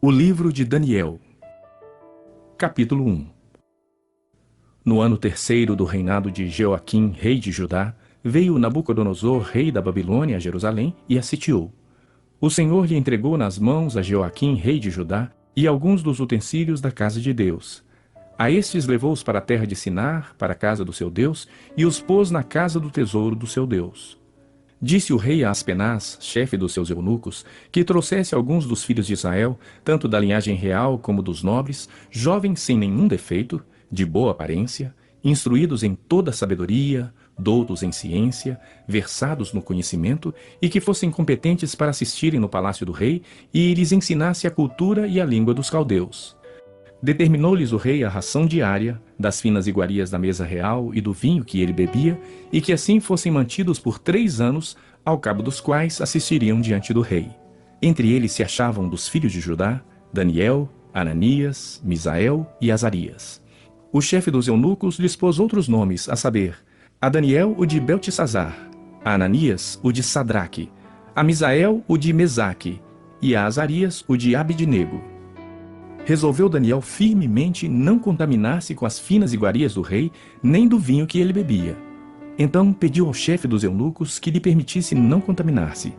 O livro de Daniel. Capítulo 1. No ano terceiro do reinado de Jeoaquim, rei de Judá, veio Nabucodonosor, rei da Babilônia, a Jerusalém e a sitiou. O Senhor lhe entregou nas mãos a Jeoaquim, rei de Judá, e alguns dos utensílios da casa de Deus. A estes levou-os para a terra de Sinar, para a casa do seu Deus, e os pôs na casa do tesouro do seu Deus. Disse o rei a Aspenaz, chefe dos seus eunucos, que trouxesse alguns dos filhos de Israel, tanto da linhagem real como dos nobres, jovens sem nenhum defeito, de boa aparência, instruídos em toda a sabedoria, doutos em ciência, versados no conhecimento, e que fossem competentes para assistirem no palácio do rei, e lhes ensinasse a cultura e a língua dos caldeus. Determinou-lhes o rei a ração diária, das finas iguarias da mesa real e do vinho que ele bebia, e que assim fossem mantidos por 3 anos, ao cabo dos quais assistiriam diante do rei. Entre eles se achavam dos filhos de Judá, Daniel, Ananias, Misael e Azarias. O chefe dos eunucos lhes pôs outros nomes, a saber, a Daniel o de Beltesazar, a Ananias o de Sadraque, a Misael o de Mesaque, e a Azarias o de Abidnego. Resolveu Daniel firmemente não contaminar-se com as finas iguarias do rei, nem do vinho que ele bebia. Então pediu ao chefe dos eunucos que lhe permitisse não contaminar-se.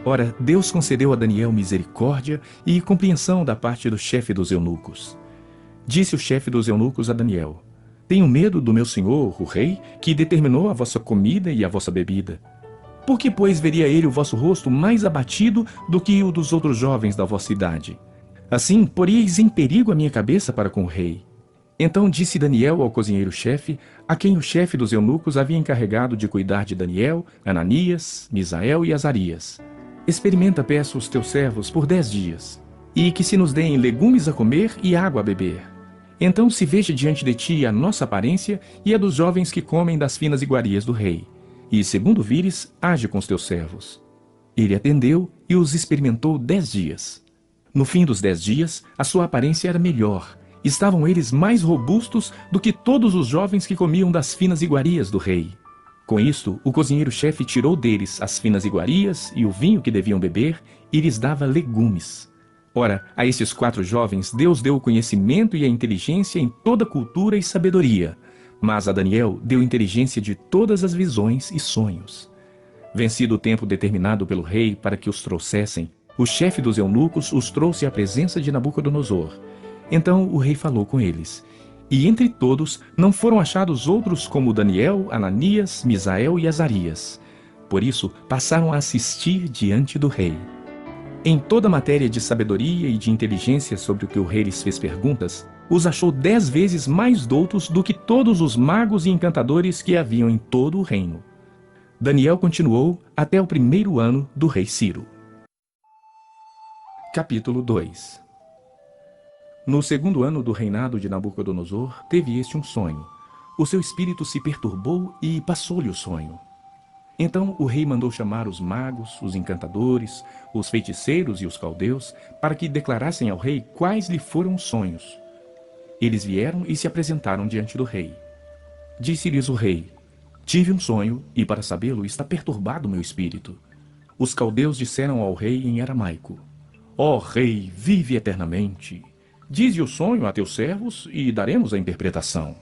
Ora, Deus concedeu a Daniel misericórdia e compreensão da parte do chefe dos eunucos. Disse o chefe dos eunucos a Daniel: Tenho medo do meu senhor, o rei, que determinou a vossa comida e a vossa bebida. Por que, pois, veria ele o vosso rosto mais abatido do que o dos outros jovens da vossa idade? Assim, poríeis em perigo a minha cabeça para com o rei. Então disse Daniel ao cozinheiro-chefe, a quem o chefe dos eunucos havia encarregado de cuidar de Daniel, Ananias, Misael e Azarias: Experimenta, peço, os teus servos por 10 dias, e que se nos deem legumes a comer e água a beber. Então se veja diante de ti a nossa aparência e a dos jovens que comem das finas iguarias do rei. E, segundo vires, age com os teus servos. Ele atendeu e os experimentou 10 dias. No fim dos 10 dias, a sua aparência era melhor. Estavam eles mais robustos do que todos os jovens que comiam das finas iguarias do rei. Com isto, o cozinheiro-chefe tirou deles as finas iguarias e o vinho que deviam beber e lhes dava legumes. Ora, a estes 4 jovens Deus deu o conhecimento e a inteligência em toda cultura e sabedoria, mas a Daniel deu inteligência de todas as visões e sonhos. Vencido o tempo determinado pelo rei para que os trouxessem, o chefe dos eunucos os trouxe à presença de Nabucodonosor. Então o rei falou com eles, e entre todos não foram achados outros como Daniel, Ananias, Misael e Azarias. Por isso passaram a assistir diante do rei. Em toda matéria de sabedoria e de inteligência sobre o que o rei lhes fez perguntas, os achou 10 vezes mais doutos do que todos os magos e encantadores que haviam em todo o reino. Daniel continuou até o 1º ano do rei Ciro. Capítulo 2. No 2º ano do reinado de Nabucodonosor, teve este um sonho. O seu espírito se perturbou e passou-lhe o sonho. Então o rei mandou chamar os magos, os encantadores, os feiticeiros e os caldeus, para que declarassem ao rei quais lhe foram os sonhos. Eles vieram e se apresentaram diante do rei. Disse-lhes o rei: Tive um sonho, e para sabê-lo está perturbado meu espírito. Os caldeus disseram ao rei em aramaico: Ó rei, vive eternamente. Dize o sonho a teus servos, e daremos a interpretação.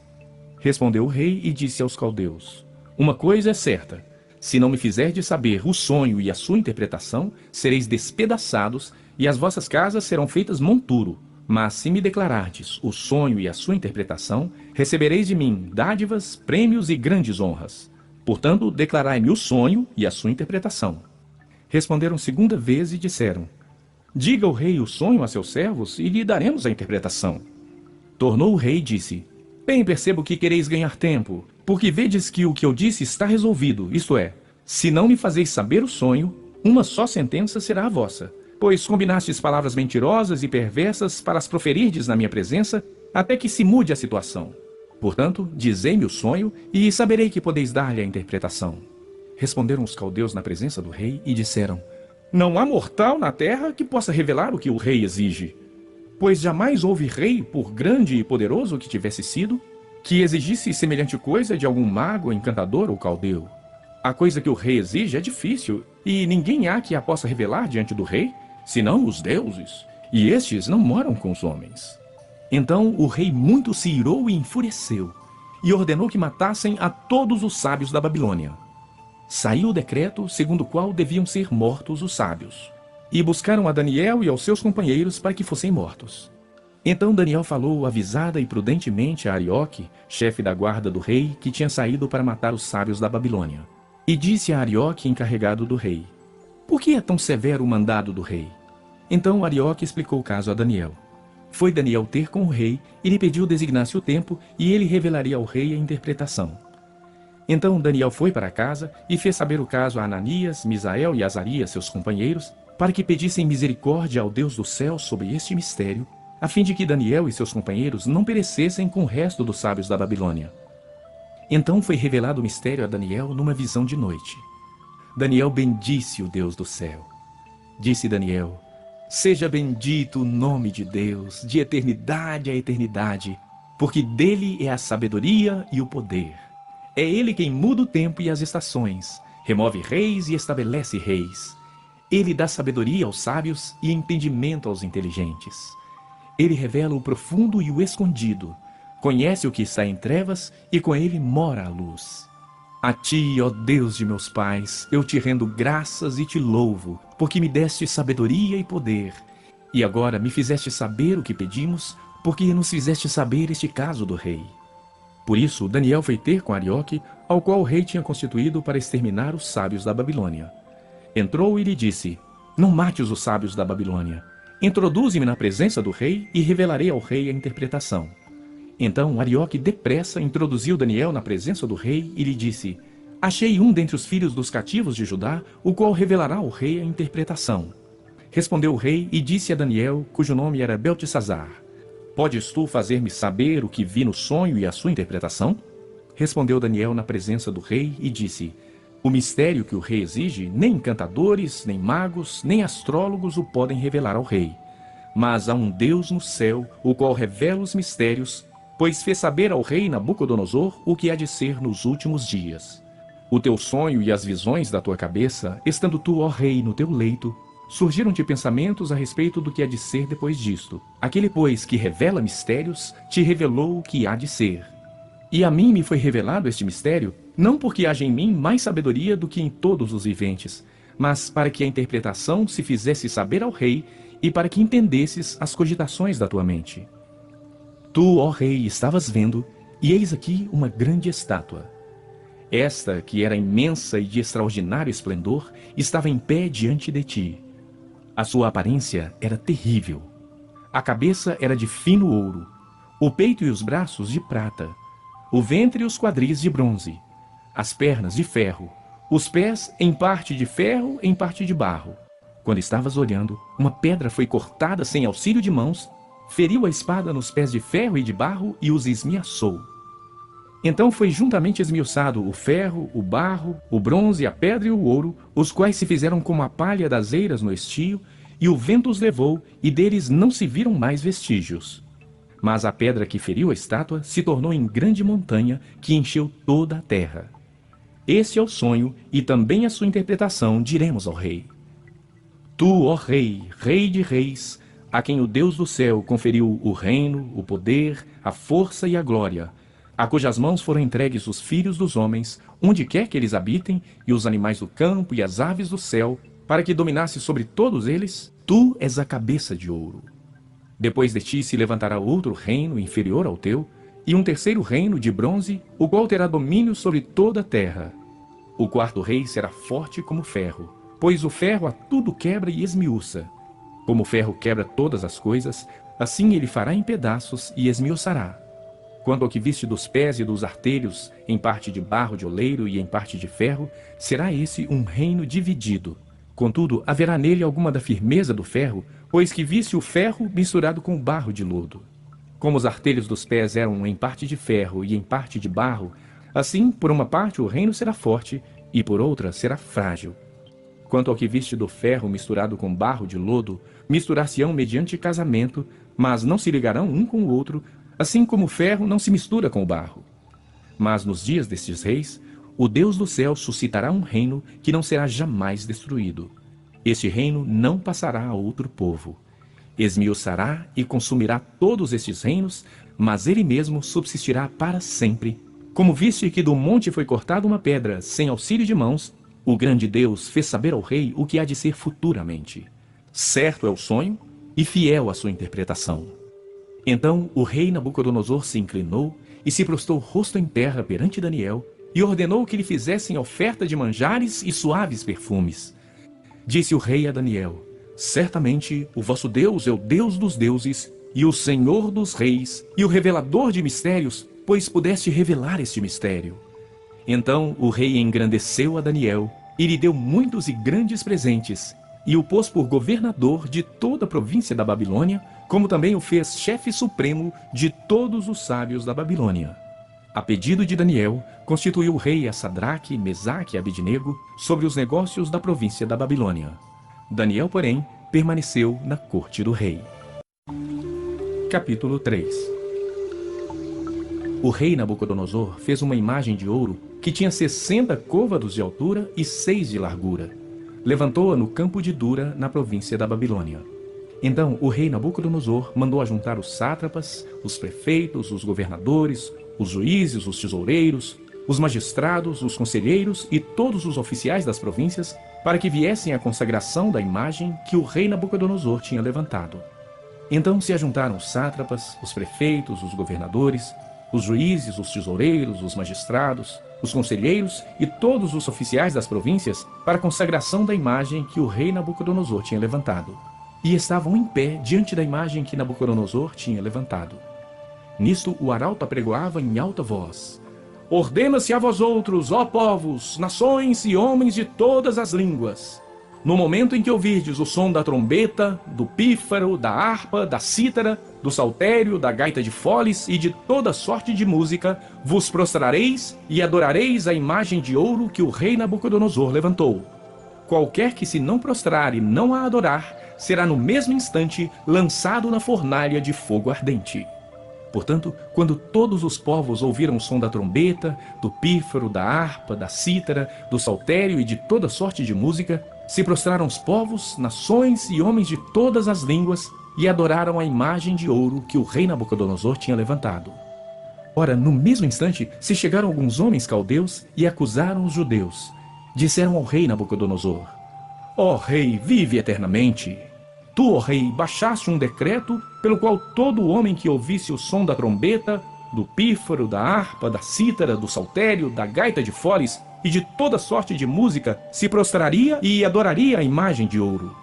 Respondeu o rei e disse aos caldeus: Uma coisa é certa, se não me fizerdes saber o sonho e a sua interpretação, sereis despedaçados, e as vossas casas serão feitas monturo. Mas se me declarardes o sonho e a sua interpretação, recebereis de mim dádivas, prêmios e grandes honras. Portanto, declarai-me o sonho e a sua interpretação. Responderam 2ª vez e disseram: Diga o rei o sonho a seus servos, e lhe daremos a interpretação. Tornou o rei e disse: Bem percebo que quereis ganhar tempo, porque vedes que o que eu disse está resolvido, isto é, se não me fazeis saber o sonho, uma só sentença será a vossa, pois combinastes palavras mentirosas e perversas para as proferirdes na minha presença, até que se mude a situação. Portanto, dizei-me o sonho, e saberei que podeis dar-lhe a interpretação. Responderam os caldeus na presença do rei e disseram: Não há mortal na terra que possa revelar o que o rei exige. Pois jamais houve rei, por grande e poderoso que tivesse sido, que exigisse semelhante coisa de algum mago, encantador ou caldeu. A coisa que o rei exige é difícil, e ninguém há que a possa revelar diante do rei, senão os deuses. e estes não moram com os homens. Então o rei muito se irou e enfureceu, e ordenou que matassem a todos os sábios da Babilônia. Saiu o decreto segundo o qual deviam ser mortos os sábios. E buscaram a Daniel e aos seus companheiros para que fossem mortos. Então Daniel falou avisada e prudentemente a Arioque, chefe da guarda do rei, que tinha saído para matar os sábios da Babilônia. E disse a Arioque, encarregado do rei: por que é tão severo o mandado do rei? Então Arioque explicou o caso a Daniel. Foi Daniel ter com o rei e lhe pediu designasse o tempo, e ele revelaria ao rei a interpretação. Então Daniel foi para casa e fez saber o caso a Ananias, Misael e Azarias, seus companheiros, para que pedissem misericórdia ao Deus do céu sobre este mistério, a fim de que Daniel e seus companheiros não perecessem com o resto dos sábios da Babilônia. Então foi revelado o mistério a Daniel numa visão de noite. Daniel bendisse o Deus do céu. Disse Daniel: seja bendito o nome de Deus, de eternidade a eternidade, porque dele é a sabedoria e o poder. É ele quem muda o tempo e as estações, remove reis e estabelece reis. Ele dá sabedoria aos sábios e entendimento aos inteligentes. Ele revela o profundo e o escondido, conhece o que está em trevas e com ele mora a luz. A ti, ó Deus de meus pais, eu te rendo graças e te louvo, porque me deste sabedoria e poder. E agora me fizeste saber o que pedimos, porque nos fizeste saber este caso do rei. Por isso, Daniel foi ter com Arioque, ao qual o rei tinha constituído para exterminar os sábios da Babilônia. Entrou e lhe disse: não mates os sábios da Babilônia. Introduze-me na presença do rei e revelarei ao rei a interpretação. Então Arioque depressa introduziu Daniel na presença do rei e lhe disse: achei um dentre os filhos dos cativos de Judá, o qual revelará ao rei a interpretação. Respondeu o rei e disse a Daniel, cujo nome era Beltesazar: podes tu fazer-me saber o que vi no sonho e a sua interpretação? Respondeu Daniel na presença do rei e disse: o mistério que o rei exige, nem encantadores, nem magos, nem astrólogos o podem revelar ao rei. Mas há um Deus no céu, o qual revela os mistérios, pois fez saber ao rei Nabucodonosor o que há de ser nos últimos dias. O teu sonho e as visões da tua cabeça, estando tu, ó rei, no teu leito, surgiram-te pensamentos a respeito do que há de ser depois disto. Aquele, pois, que revela mistérios, te revelou o que há de ser. E a mim me foi revelado este mistério, não porque haja em mim mais sabedoria do que em todos os viventes, mas para que a interpretação se fizesse saber ao rei e para que entendesses as cogitações da tua mente. Tu, ó rei, estavas vendo, e eis aqui uma grande estátua. Esta, que era imensa e de extraordinário esplendor, estava em pé diante de ti. A sua aparência era terrível. A cabeça era de fino ouro, o peito e os braços de prata, o ventre e os quadris de bronze, as pernas de ferro, os pés em parte de ferro, em parte de barro. Quando estavas olhando, uma pedra foi cortada sem auxílio de mãos, feriu a espada nos pés de ferro e de barro e os esmiaçou. Então foi juntamente esmiuçado o ferro, o barro, o bronze, a pedra e o ouro, os quais se fizeram como a palha das eiras no estio, e o vento os levou, e deles não se viram mais vestígios. Mas a pedra que feriu a estátua se tornou em grande montanha que encheu toda a terra. Este é o sonho e também a sua interpretação diremos ao rei. Tu, ó rei, rei de reis, a quem o Deus do céu conferiu o reino, o poder, a força e a glória, a cujas mãos foram entregues os filhos dos homens, onde quer que eles habitem, e os animais do campo e as aves do céu, para que dominasse sobre todos eles, tu és a cabeça de ouro. Depois de ti se levantará outro reino inferior ao teu, e um terceiro reino de bronze, o qual terá domínio sobre toda a terra. O quarto rei será forte como ferro, pois o ferro a tudo quebra e esmiuça. Como o ferro quebra todas as coisas, assim ele fará em pedaços e esmiuçará. Quanto ao que viste dos pés e dos artelhos, em parte de barro de oleiro e em parte de ferro, será esse um reino dividido. Contudo, haverá nele alguma da firmeza do ferro, pois que viste o ferro misturado com o barro de lodo. Como os artelhos dos pés eram em parte de ferro e em parte de barro, assim, por uma parte o reino será forte, e por outra será frágil. Quanto ao que viste do ferro misturado com barro de lodo, misturar-se-ão mediante casamento, mas não se ligarão um com o outro, assim como o ferro não se mistura com o barro. Mas nos dias destes reis, o Deus do céu suscitará um reino que não será jamais destruído. Este reino não passará a outro povo. Esmiuçará e consumirá todos estes reinos, mas ele mesmo subsistirá para sempre. Como viste que do monte foi cortada uma pedra sem auxílio de mãos, o grande Deus fez saber ao rei o que há de ser futuramente. Certo é o sonho e fiel a sua interpretação. Então o rei Nabucodonosor se inclinou e se prostrou rosto em terra perante Daniel e ordenou que lhe fizessem oferta de manjares e suaves perfumes. Disse o rei a Daniel: certamente o vosso Deus é o Deus dos deuses e o Senhor dos reis e o revelador de mistérios, pois pudeste revelar este mistério. Então o rei engrandeceu a Daniel e lhe deu muitos e grandes presentes, e o pôs por governador de toda a província da Babilônia, como também o fez chefe supremo de todos os sábios da Babilônia. A pedido de Daniel, constituiu o rei a Sadraque, Mesaque e Abednego sobre os negócios da província da Babilônia. Daniel, porém, permaneceu na corte do rei. Capítulo 3. O rei Nabucodonosor fez uma imagem de ouro que tinha 60 côvados de altura e 6 de largura. Levantou-a no campo de Dura, na província da Babilônia. Então o rei Nabucodonosor mandou ajuntar os sátrapas, os prefeitos, os governadores, os juízes, os tesoureiros, os magistrados, os conselheiros e todos os oficiais das províncias, para que viessem à consagração da imagem que o rei Nabucodonosor tinha levantado. Então se ajuntaram os sátrapas, os prefeitos, os governadores, os juízes, os tesoureiros, os magistrados, os conselheiros e todos os oficiais das províncias para a consagração da imagem que o rei Nabucodonosor tinha levantado. E estavam em pé diante da imagem que Nabucodonosor tinha levantado. Nisto o arauto apregoava em alta voz: ordena-se a vós outros, ó povos, nações e homens de todas as línguas, no momento em que ouvirdes o som da trombeta, do pífaro, da harpa, da cítara, do saltério, da gaita de foles e de toda sorte de música, vos prostrareis e adorareis a imagem de ouro que o rei Nabucodonosor levantou. Qualquer que se não prostrar e não a adorar, será no mesmo instante lançado na fornalha de fogo ardente. Portanto, quando todos os povos ouviram o som da trombeta, do pífaro, da harpa, da cítara, do saltério e de toda sorte de música, se prostraram os povos, nações e homens de todas as línguas e adoraram a imagem de ouro que o rei Nabucodonosor tinha levantado. Ora, no mesmo instante, se chegaram alguns homens caldeus e acusaram os judeus. Disseram ao rei Nabucodonosor: ó rei, vive eternamente! Tu, ó rei, baixaste um decreto pelo qual todo homem que ouvisse o som da trombeta, do pífaro, da harpa, da cítara, do saltério, da gaita de foles e de toda sorte de música se prostraria e adoraria a imagem de ouro.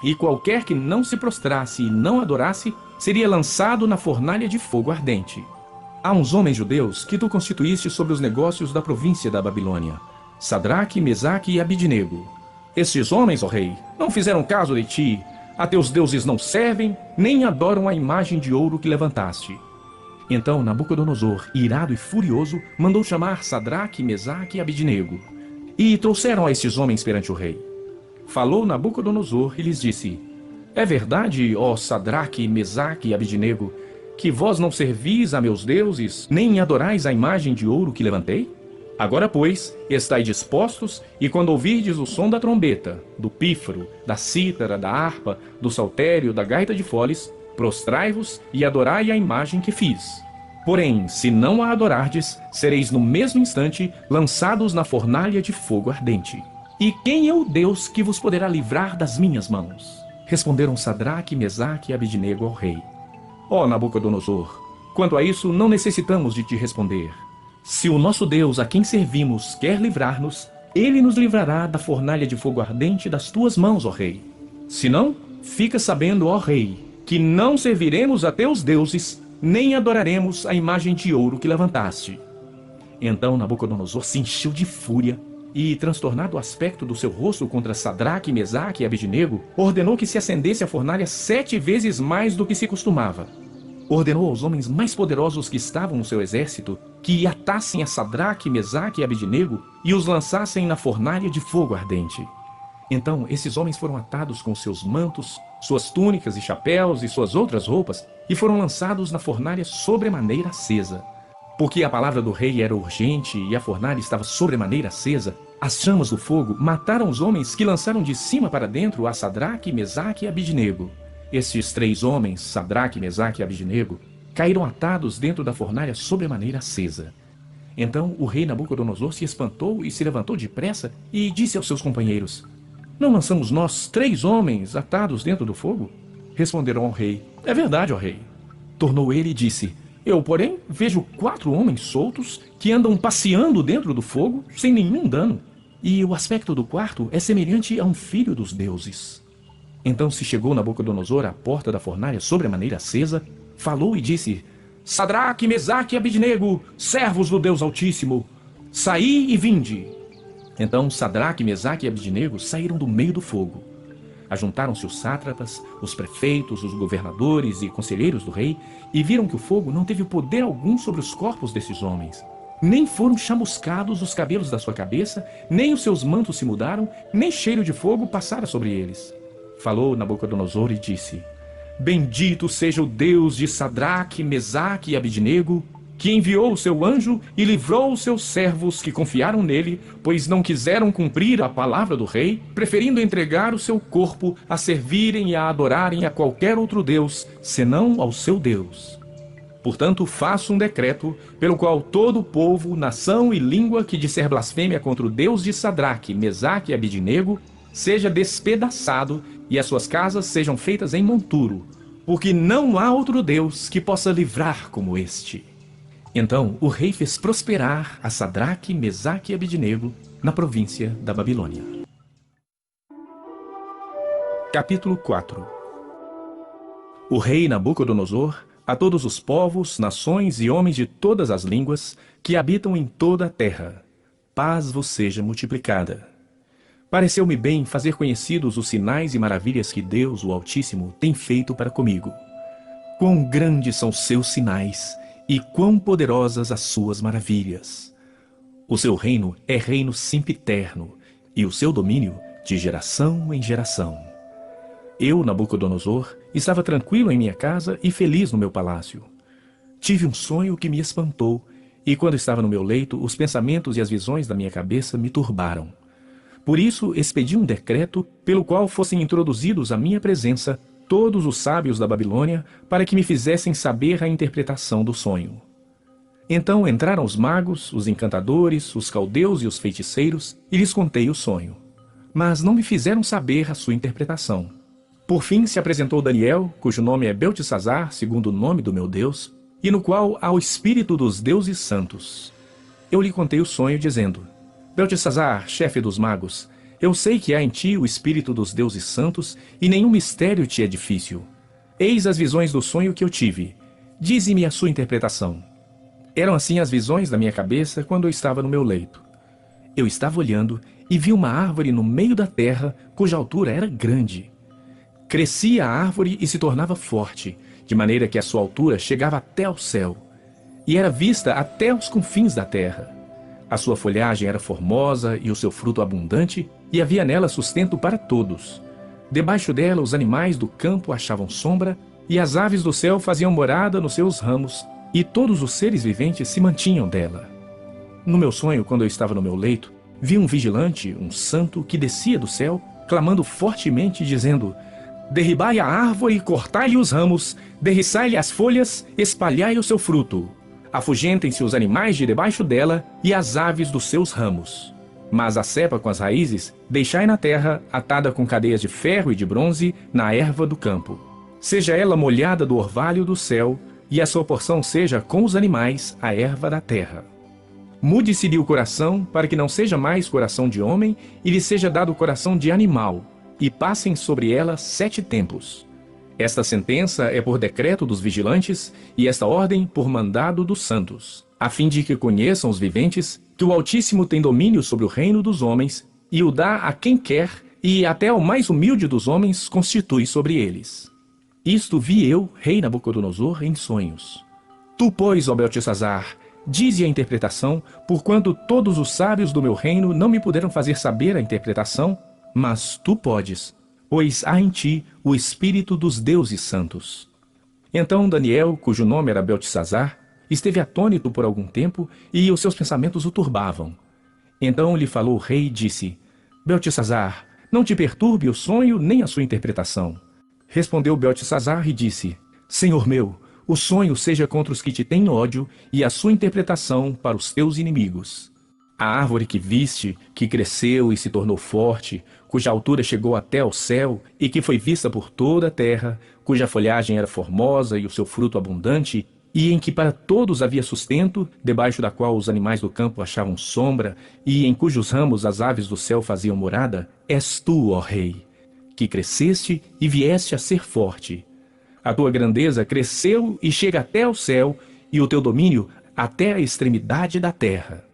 E qualquer que não se prostrasse e não adorasse seria lançado na fornalha de fogo ardente. Há uns homens judeus que tu constituíste sobre os negócios da província da Babilônia: Sadraque, Mesaque e Abednego. Estes homens, ó rei, não fizeram caso de ti. A teus deuses não servem, nem adoram a imagem de ouro que levantaste. Então Nabucodonosor, irado e furioso, mandou chamar Sadraque, Mesaque e Abednego. E trouxeram a estes homens perante o rei. Falou Nabucodonosor e lhes disse: é verdade, ó Sadraque, Mesaque e Abednego, que vós não servis a meus deuses, nem adorais a imagem de ouro que levantei? Agora, pois, estai dispostos, e quando ouvirdes o som da trombeta, do pífaro, da cítara, da harpa, do saltério, da gaita de foles, prostrai-vos e adorai a imagem que fiz. Porém, se não a adorardes, sereis no mesmo instante lançados na fornalha de fogo ardente. E quem é o Deus que vos poderá livrar das minhas mãos? Responderam Sadraque, Mesaque e Abednego ao rei. Ó Nabucodonosor, quanto a isso não necessitamos de te responder. Se o nosso Deus a quem servimos quer livrar-nos, ele nos livrará da fornalha de fogo ardente das tuas mãos, ó rei. Se não, fica sabendo, ó rei, que não serviremos a teus deuses, nem adoraremos a imagem de ouro que levantaste. Então Nabucodonosor se encheu de fúria e, transtornado o aspecto do seu rosto contra Sadraque, Mesaque e Abednego, ordenou que se acendesse a fornalha 7 vezes mais do que se costumava. Ordenou aos homens mais poderosos que estavam no seu exército que atassem a Sadraque, Mesaque e Abednego e os lançassem na fornalha de fogo ardente. Então esses homens foram atados com seus mantos, suas túnicas e chapéus e suas outras roupas e foram lançados na fornalha sobremaneira acesa. Porque a palavra do rei era urgente e a fornalha estava sobremaneira acesa, as chamas do fogo mataram os homens que lançaram de cima para dentro a Sadraque, Mesaque e Abednego. Estes 3 homens, Sadraque, Mesaque e Abednego, caíram atados dentro da fornalha sobremaneira acesa. Então o rei Nabucodonosor se espantou e se levantou depressa e disse aos seus companheiros: Não lançamos nós 3 homens atados dentro do fogo? Responderam ao rei: É verdade, ó rei. Tornou ele e disse: Eu, porém, vejo 4 homens soltos que andam passeando dentro do fogo sem nenhum dano. E o aspecto do quarto é semelhante a um filho dos deuses. Então se chegou Nabucodonosor à porta da fornalha sobremaneira acesa, falou e disse: Sadraque, Mesaque e Abednego, servos do Deus Altíssimo, saí e vinde. Então Sadraque, Mesaque e Abednego saíram do meio do fogo. Ajuntaram-se os sátrapas, os prefeitos, os governadores e conselheiros do rei, e viram que o fogo não teve poder algum sobre os corpos desses homens. Nem foram chamuscados os cabelos da sua cabeça, nem os seus mantos se mudaram, nem cheiro de fogo passara sobre eles. Falou Nabucodonosor e disse: Bendito seja o Deus de Sadraque, Mesaque e Abednego, que enviou o seu anjo e livrou os seus servos que confiaram nele, pois não quiseram cumprir a palavra do rei, preferindo entregar o seu corpo a servirem e a adorarem a qualquer outro Deus, senão ao seu Deus. Portanto, faço um decreto, pelo qual todo o povo, nação e língua que disser blasfêmia contra o Deus de Sadraque, Mesaque e Abednego, seja despedaçado e as suas casas sejam feitas em monturo, porque não há outro Deus que possa livrar como este. Então o rei fez prosperar a Sadraque, Mesaque e Abednego na província da Babilônia. Capítulo 4. O rei Nabucodonosor, a todos os povos, nações e homens de todas as línguas que habitam em toda a terra, paz vos seja multiplicada. Pareceu-me bem fazer conhecidos os sinais e maravilhas que Deus, o Altíssimo, tem feito para comigo. Quão grandes são os seus sinais e quão poderosas as suas maravilhas. O seu reino é reino sempiterno, e o seu domínio de geração em geração. Eu, Nabucodonosor, estava tranquilo em minha casa e feliz no meu palácio. Tive um sonho que me espantou, e quando estava no meu leito, os pensamentos e as visões da minha cabeça me turbaram. Por isso, expedi um decreto pelo qual fossem introduzidos à minha presença todos os sábios da Babilônia, para que me fizessem saber a interpretação do sonho. Então entraram os magos, os encantadores, os caldeus e os feiticeiros, e lhes contei o sonho. Mas não me fizeram saber a sua interpretação. Por fim se apresentou Daniel, cujo nome é Beltesazar, segundo o nome do meu Deus, e no qual há o espírito dos deuses santos. Eu lhe contei o sonho, dizendo: Beltesazar, chefe dos magos, eu sei que há em ti o espírito dos deuses santos, e nenhum mistério te é difícil. Eis as visões do sonho que eu tive. Dize-me a sua interpretação. Eram assim as visões da minha cabeça quando eu estava no meu leito. Eu estava olhando e vi uma árvore no meio da terra, cuja altura era grande. Crescia a árvore e se tornava forte, de maneira que a sua altura chegava até ao céu, e era vista até os confins da terra. A sua folhagem era formosa e o seu fruto abundante, e havia nela sustento para todos. Debaixo dela os animais do campo achavam sombra, e as aves do céu faziam morada nos seus ramos, e todos os seres viventes se mantinham dela. No meu sonho, quando eu estava no meu leito, vi um vigilante, um santo, que descia do céu, clamando fortemente, dizendo: Derribai a árvore e cortai-lhe os ramos, derriçai-lhe as folhas, espalhai o seu fruto. Afugentem-se os animais de debaixo dela e as aves dos seus ramos. Mas a cepa com as raízes deixai na terra, atada com cadeias de ferro e de bronze, na erva do campo. Seja ela molhada do orvalho do céu, e a sua porção seja com os animais a erva da terra. Mude-se-lhe o coração, para que não seja mais coração de homem, e lhe seja dado o coração de animal, e passem sobre ela 7 tempos. Esta sentença é por decreto dos vigilantes, e esta ordem por mandado dos santos, a fim de que conheçam os viventes que o Altíssimo tem domínio sobre o reino dos homens, e o dá a quem quer, e até ao mais humilde dos homens constitui sobre eles. Isto vi eu, rei Nabucodonosor, em sonhos. Tu, pois, ó Beltesazar, dize a interpretação, porquanto todos os sábios do meu reino não me puderam fazer saber a interpretação, mas tu podes, pois há em ti o espírito dos deuses santos. Então Daniel, cujo nome era Beltesazar, esteve atônito por algum tempo, e os seus pensamentos o turbavam. Então lhe falou o rei e disse: Beltesazar, não te perturbe o sonho nem a sua interpretação. Respondeu Beltesazar e disse: Senhor meu, o sonho seja contra os que te têm ódio e a sua interpretação para os teus inimigos. A árvore que viste, que cresceu e se tornou forte, cuja altura chegou até ao céu e que foi vista por toda a terra, cuja folhagem era formosa e o seu fruto abundante, e em que para todos havia sustento, debaixo da qual os animais do campo achavam sombra, e em cujos ramos as aves do céu faziam morada, és tu, ó Rei, que cresceste e vieste a ser forte. A tua grandeza cresceu e chega até ao céu, e o teu domínio até a extremidade da terra.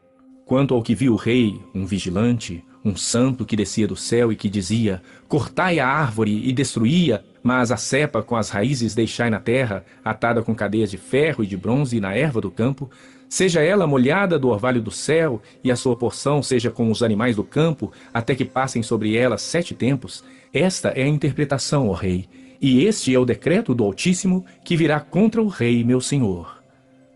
Quanto ao que viu o rei, um vigilante, um santo que descia do céu e que dizia: cortai a árvore e destruía, mas a cepa com as raízes deixai na terra, atada com cadeias de ferro e de bronze na erva do campo, seja ela molhada do orvalho do céu, e a sua porção seja com os animais do campo, até que passem sobre ela 7 tempos. Esta é a interpretação, ó rei, e este é o decreto do Altíssimo que virá contra o rei meu senhor.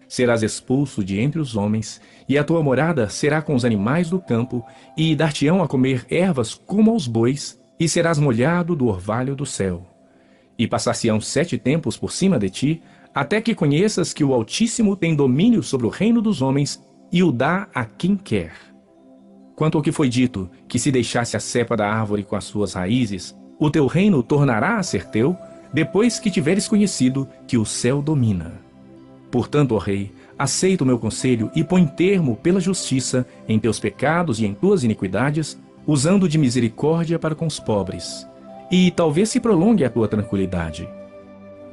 Serás expulso de entre os homens, e a tua morada será com os animais do campo, e dar-te-ão a comer ervas como aos bois, e serás molhado do orvalho do céu. E passar-se-ão 7 tempos por cima de ti, até que conheças que o Altíssimo tem domínio sobre o reino dos homens, e o dá a quem quer. Quanto ao que foi dito, que se deixasse a cepa da árvore com as suas raízes, o teu reino tornará a ser teu, depois que tiveres conhecido que o céu domina. Portanto, ó rei, aceita o meu conselho e põe termo pela justiça em teus pecados e em tuas iniquidades, usando de misericórdia para com os pobres. E talvez se prolongue a tua tranquilidade.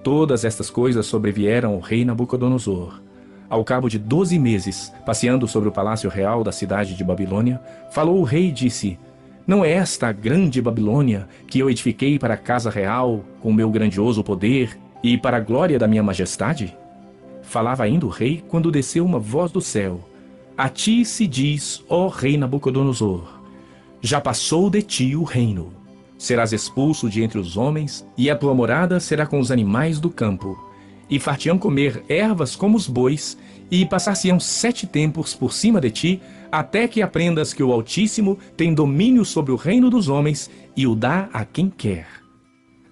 Todas estas coisas sobrevieram ao rei Nabucodonosor. Ao cabo de 12 meses, passeando sobre o palácio real da cidade de Babilônia, falou o rei e disse: não é esta a grande Babilônia que eu edifiquei para a casa real, com o meu grandioso poder e para a glória da minha majestade? Falava ainda o rei quando desceu uma voz do céu: a ti se diz, ó rei Nabucodonosor, já passou de ti o reino. Serás expulso de entre os homens, e a tua morada será com os animais do campo. E far-te-ão comer ervas como os bois, e passar-se-ão 7 tempos por cima de ti, até que aprendas que o Altíssimo tem domínio sobre o reino dos homens, e o dá a quem quer.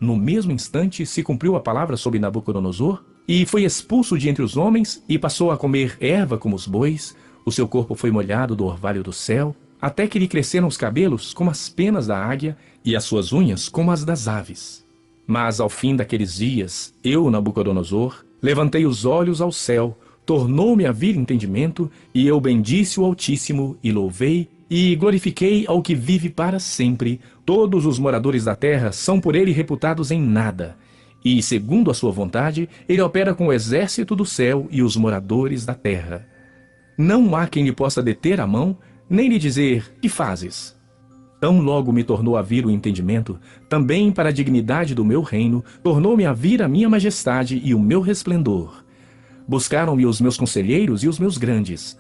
No mesmo instante se cumpriu a palavra sobre Nabucodonosor, e foi expulso de entre os homens, e passou a comer erva como os bois. O seu corpo foi molhado do orvalho do céu, até que lhe cresceram os cabelos como as penas da águia, e as suas unhas como as das aves. Mas ao fim daqueles dias, eu, Nabucodonosor, levantei os olhos ao céu, tornou-me a vir entendimento, e eu bendisse o Altíssimo, e louvei, e glorifiquei ao que vive para sempre. Todos os moradores da terra são por ele reputados em nada. E, segundo a sua vontade, ele opera com o exército do céu e os moradores da terra. Não há quem lhe possa deter a mão, nem lhe dizer: que fazes? Tão logo me tornou a vir o entendimento, também para a dignidade do meu reino, tornou-me a vir a minha majestade e o meu resplendor. Buscaram-me os meus conselheiros e os meus grandes.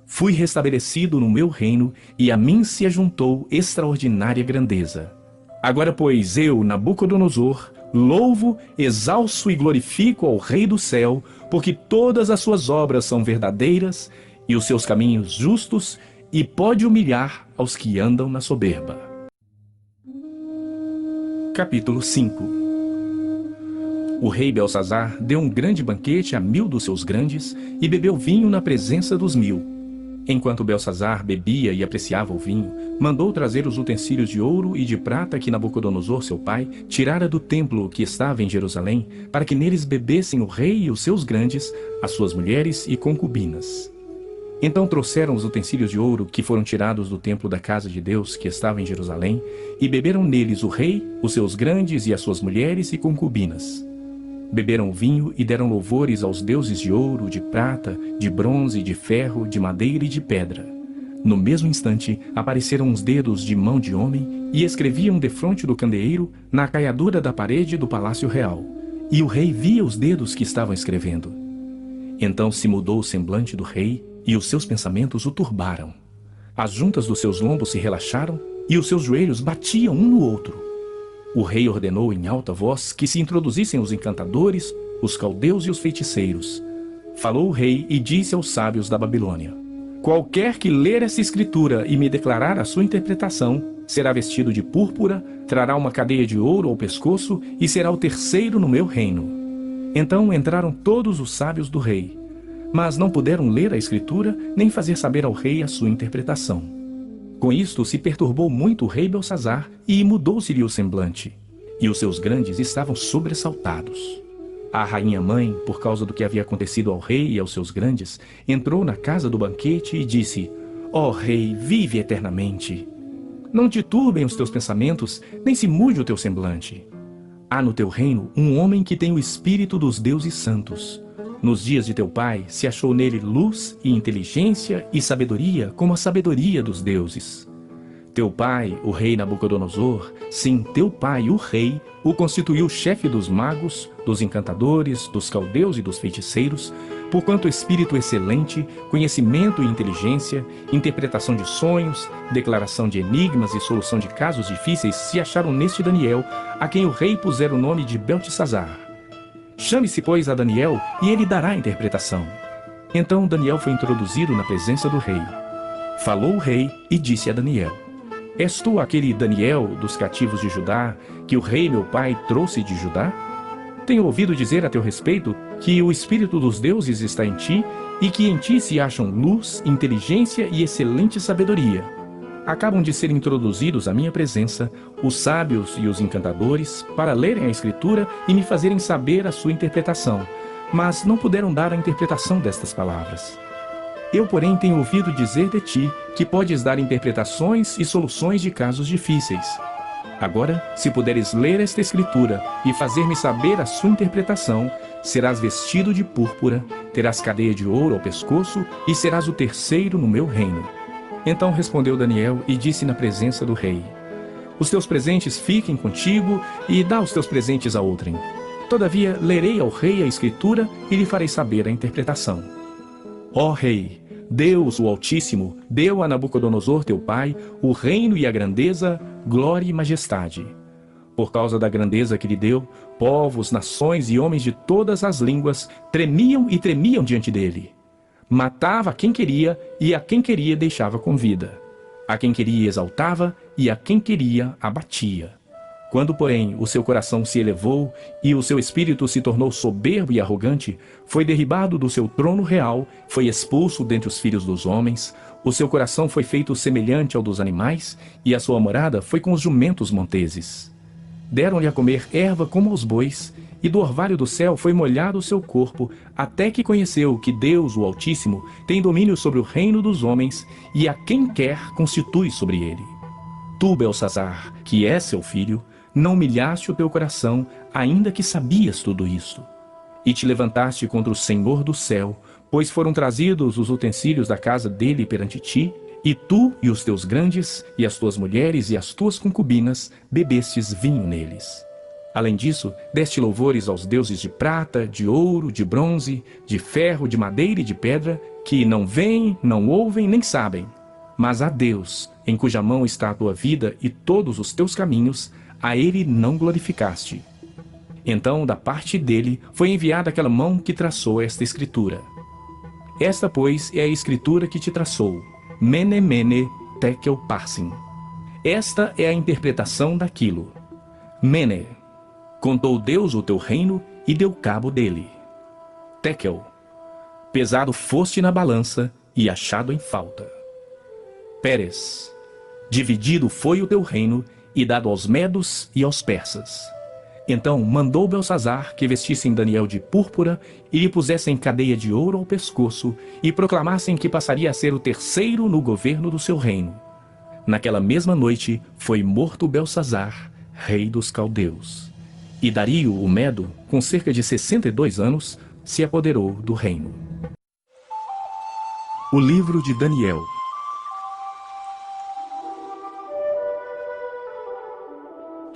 Fui restabelecido no meu reino, e a mim se ajuntou extraordinária grandeza. Agora, pois, eu, Nabucodonosor, louvo, exalço e glorifico ao Rei do céu, porque todas as suas obras são verdadeiras, e os seus caminhos justos, e pode humilhar aos que andam na soberba. Capítulo 5. O rei Belsazar deu um grande banquete a 1000 dos seus grandes, e bebeu vinho na presença dos 1000. Enquanto Belsazar bebia e apreciava o vinho, mandou trazer os utensílios de ouro e de prata que Nabucodonosor, seu pai, tirara do templo que estava em Jerusalém, para que neles bebessem o rei e os seus grandes, as suas mulheres e concubinas. Então trouxeram os utensílios de ouro que foram tirados do templo da casa de Deus que estava em Jerusalém, e beberam neles o rei, os seus grandes e as suas mulheres e concubinas. Beberam o vinho e deram louvores aos deuses de ouro, de prata, de bronze, de ferro, de madeira e de pedra. No mesmo instante apareceram uns dedos de mão de homem e escreviam defronte do candeeiro na caiadura da parede do palácio real. E o rei via os dedos que estavam escrevendo. Então se mudou o semblante do rei, e os seus pensamentos o turbaram. As juntas dos seus lombos se relaxaram, e os seus joelhos batiam um no outro. O rei ordenou em alta voz que se introduzissem os encantadores, os caldeus e os feiticeiros. Falou o rei e disse aos sábios da Babilônia: qualquer que ler essa escritura e me declarar a sua interpretação, será vestido de púrpura, trará uma cadeia de ouro ao pescoço e será o terceiro no meu reino. Então entraram todos os sábios do rei, mas não puderam ler a escritura nem fazer saber ao rei a sua interpretação. Com isto se perturbou muito o rei Belsazar e mudou-se-lhe o semblante, e os seus grandes estavam sobressaltados. A rainha-mãe, por causa do que havia acontecido ao rei e aos seus grandes, entrou na casa do banquete e disse: Ó rei, vive eternamente. Não te turbem os teus pensamentos, nem se mude o teu semblante. Há no teu reino um homem que tem o espírito dos deuses santos. Nos dias de teu pai se achou nele luz e inteligência e sabedoria como a sabedoria dos deuses. Teu pai, o rei Nabucodonosor, sim, teu pai, o rei, o constituiu chefe dos magos, dos encantadores, dos caldeus e dos feiticeiros, porquanto espírito excelente, conhecimento e inteligência, interpretação de sonhos, declaração de enigmas e solução de casos difíceis se acharam neste Daniel, a quem o rei pusera o nome de Beltesazar. Chame-se, pois, a Daniel, e ele dará a interpretação. Então Daniel foi introduzido na presença do rei. Falou o rei e disse a Daniel: És tu aquele Daniel dos cativos de Judá, que o rei meu pai trouxe de Judá? Tenho ouvido dizer a teu respeito que o espírito dos deuses está em ti e que em ti se acham luz, inteligência e excelente sabedoria. Acabam de ser introduzidos à minha presença os sábios e os encantadores para lerem a escritura e me fazerem saber a sua interpretação, mas não puderam dar a interpretação destas palavras. Eu, porém, tenho ouvido dizer de ti que podes dar interpretações e soluções de casos difíceis. Agora, se puderes ler esta escritura e fazer-me saber a sua interpretação, serás vestido de púrpura, terás cadeia de ouro ao pescoço e serás o terceiro no meu reino. Então respondeu Daniel e disse na presença do rei: Os teus presentes fiquem contigo e dá os teus presentes a outrem. Todavia, lerei ao rei a escritura e lhe farei saber a interpretação. Ó rei, Deus, o Altíssimo, deu a Nabucodonosor teu pai o reino e a grandeza, glória e majestade. Por causa da grandeza que lhe deu, povos, nações e homens de todas as línguas tremiam e tremiam diante dele. Matava a quem queria e a quem queria deixava com vida. A quem queria exaltava e a quem queria abatia. Quando, porém, o seu coração se elevou e o seu espírito se tornou soberbo e arrogante, foi derribado do seu trono real, foi expulso dentre os filhos dos homens, o seu coração foi feito semelhante ao dos animais, e a sua morada foi com os jumentos monteses. Deram-lhe a comer erva como aos bois, e do orvalho do céu foi molhado o seu corpo, até que conheceu que Deus, o Altíssimo, tem domínio sobre o reino dos homens, e a quem quer constitui sobre ele. Tu, Belsazar, que és seu filho, não humilhaste o teu coração, ainda que sabias tudo isto. E te levantaste contra o Senhor do céu, pois foram trazidos os utensílios da casa dele perante ti, e tu e os teus grandes, e as tuas mulheres e as tuas concubinas, bebestes vinho neles. Além disso, deste louvores aos deuses de prata, de ouro, de bronze, de ferro, de madeira e de pedra, que não veem, não ouvem, nem sabem. Mas a Deus, em cuja mão está a tua vida e todos os teus caminhos, a ele não glorificaste. Então, da parte dele, foi enviada aquela mão que traçou esta escritura. Esta, pois, é a escritura que te traçou. Mene, mene, tekel, parsin. Esta é a interpretação daquilo. Mene, contou Deus o teu reino e deu cabo dele. Tekel, pesado foste na balança e achado em falta. Pérez, dividido foi o teu reino e dado aos medos e aos persas. Então mandou Belsazar que vestissem Daniel de púrpura e lhe pusessem cadeia de ouro ao pescoço e proclamassem que passaria a ser o terceiro no governo do seu reino. Naquela mesma noite foi morto Belsazar, rei dos caldeus. E Dario, o Medo, com cerca de 62 anos, se apoderou do reino. O livro de Daniel.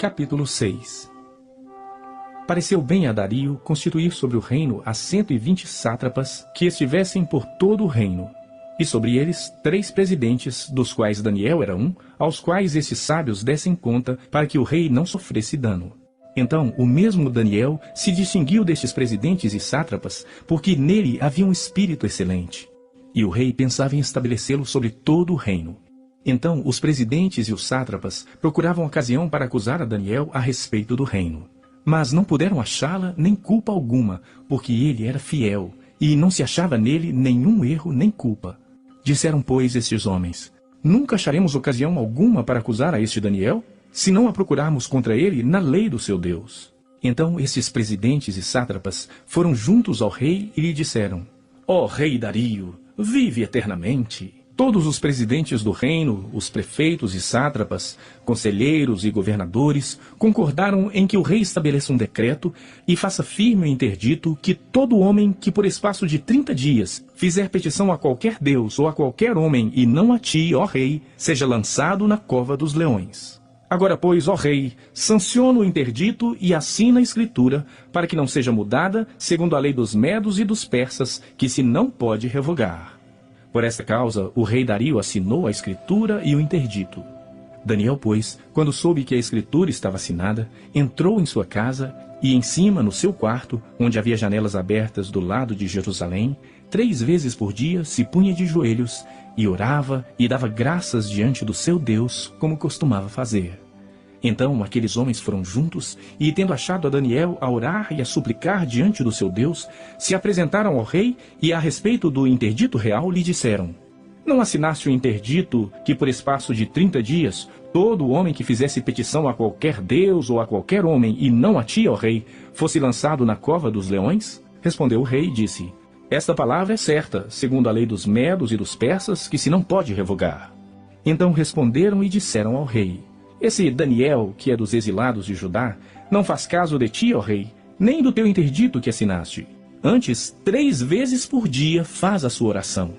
Capítulo 6. Pareceu bem a Dario constituir sobre o reino as 120 sátrapas que estivessem por todo o reino, e sobre eles 3 presidentes, dos quais Daniel era um, aos quais estes sábios dessem conta para que o rei não sofresse dano. Então o mesmo Daniel se distinguiu destes presidentes e sátrapas, porque nele havia um espírito excelente, e o rei pensava em estabelecê-lo sobre todo o reino. Então os presidentes e os sátrapas procuravam ocasião para acusar a Daniel a respeito do reino. Mas não puderam achá-la nem culpa alguma, porque ele era fiel, e não se achava nele nenhum erro nem culpa. Disseram, pois, estes homens: nunca acharemos ocasião alguma para acusar a este Daniel, se não a procurarmos contra ele na lei do seu Deus. Então estes presidentes e sátrapas foram juntos ao rei e lhe disseram: ó rei Dario, vive eternamente. Todos os presidentes do reino, os prefeitos e sátrapas, conselheiros e governadores, concordaram em que o rei estabeleça um decreto e faça firme o interdito que todo homem que por espaço de 30 dias fizer petição a qualquer deus ou a qualquer homem e não a ti, ó rei, seja lançado na cova dos leões. Agora, pois, ó rei, sanciona o interdito e assina a escritura para que não seja mudada segundo a lei dos medos e dos persas, que se não pode revogar. Por esta causa, o rei Dario assinou a escritura e o interdito. Daniel, pois, quando soube que a escritura estava assinada, entrou em sua casa e em cima, no seu quarto, onde havia janelas abertas do lado de Jerusalém, 3 vezes por dia se punha de joelhos e orava e dava graças diante do seu Deus, como costumava fazer. Então aqueles homens foram juntos e, tendo achado a Daniel a orar e a suplicar diante do seu Deus, se apresentaram ao rei e, a respeito do interdito real, lhe disseram: não assinaste o interdito que, por espaço de 30 dias, todo homem que fizesse petição a qualquer deus ou a qualquer homem, e não a ti, ó rei, fosse lançado na cova dos leões? Respondeu o rei e disse: esta palavra é certa, segundo a lei dos medos e dos persas, que se não pode revogar. Então responderam e disseram ao rei: esse Daniel, que é dos exilados de Judá, não faz caso de ti, ó rei, nem do teu interdito que assinaste. Antes, 3 vezes por dia faz a sua oração.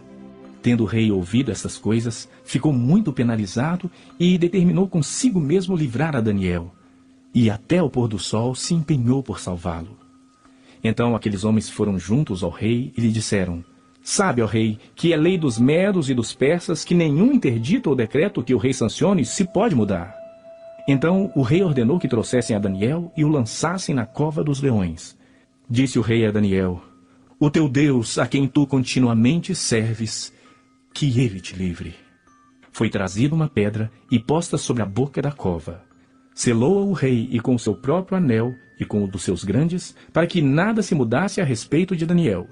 Tendo o rei ouvido estas coisas, ficou muito penalizado e determinou consigo mesmo livrar a Daniel. E até o pôr do sol se empenhou por salvá-lo. Então aqueles homens foram juntos ao rei e lhe disseram: sabe, ó rei, que é lei dos medos e dos persas que nenhum interdito ou decreto que o rei sancione se pode mudar. Então o rei ordenou que trouxessem a Daniel e o lançassem na cova dos leões. Disse o rei a Daniel: o teu Deus, a quem tu continuamente serves, que ele te livre. Foi trazida uma pedra e posta sobre a boca da cova. Selou-a o rei e com o seu próprio anel e com o dos seus grandes, para que nada se mudasse a respeito de Daniel.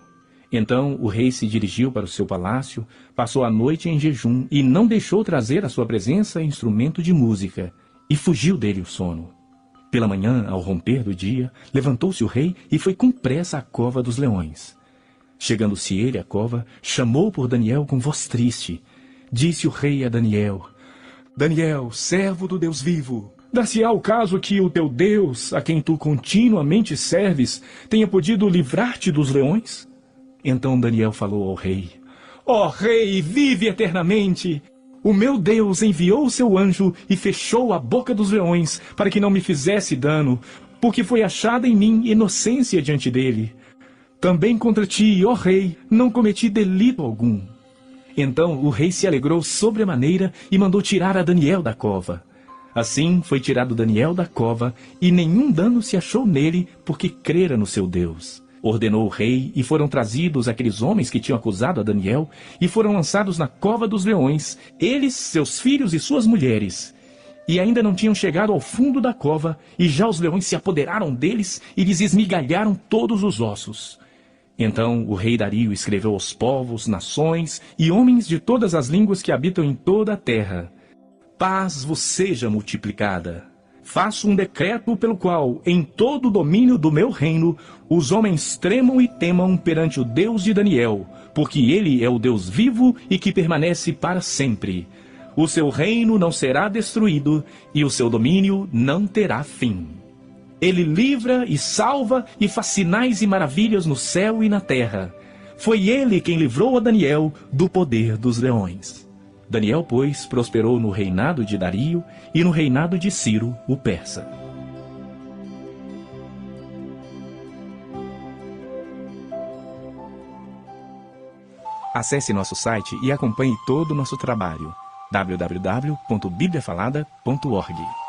Então o rei se dirigiu para o seu palácio, passou a noite em jejum e não deixou trazer à sua presença instrumento de música, e fugiu dele o sono. Pela manhã, ao romper do dia, levantou-se o rei e foi com pressa à cova dos leões. Chegando-se ele à cova, chamou por Daniel com voz triste. Disse o rei a Daniel: Daniel, servo do Deus vivo, dar-se-á o caso que o teu Deus, a quem tu continuamente serves, tenha podido livrar-te dos leões? Então Daniel falou ao rei: ó rei, vive eternamente! O meu Deus enviou o seu anjo e fechou a boca dos leões, para que não me fizesse dano, porque foi achada em mim inocência diante dele. Também contra ti, ó rei, não cometi delito algum. Então o rei se alegrou sobremaneira e mandou tirar a Daniel da cova. Assim foi tirado Daniel da cova, e nenhum dano se achou nele, porque crera no seu Deus. Ordenou o rei, e foram trazidos aqueles homens que tinham acusado a Daniel, e foram lançados na cova dos leões, eles, seus filhos e suas mulheres. E ainda não tinham chegado ao fundo da cova, e já os leões se apoderaram deles e lhes esmigalharam todos os ossos. Então o rei Dario escreveu aos povos, nações e homens de todas as línguas que habitam em toda a terra: paz vos seja multiplicada. Faço um decreto pelo qual, em todo o domínio do meu reino, os homens tremam e temam perante o Deus de Daniel, porque ele é o Deus vivo e que permanece para sempre. O seu reino não será destruído e o seu domínio não terá fim. Ele livra e salva e faz sinais e maravilhas no céu e na terra. Foi ele quem livrou a Daniel do poder dos leões. Daniel, pois, prosperou no reinado de Dario e no reinado de Ciro, o persa. Acesse nosso site e acompanhe todo o nosso trabalho: www.bibliafalada.org.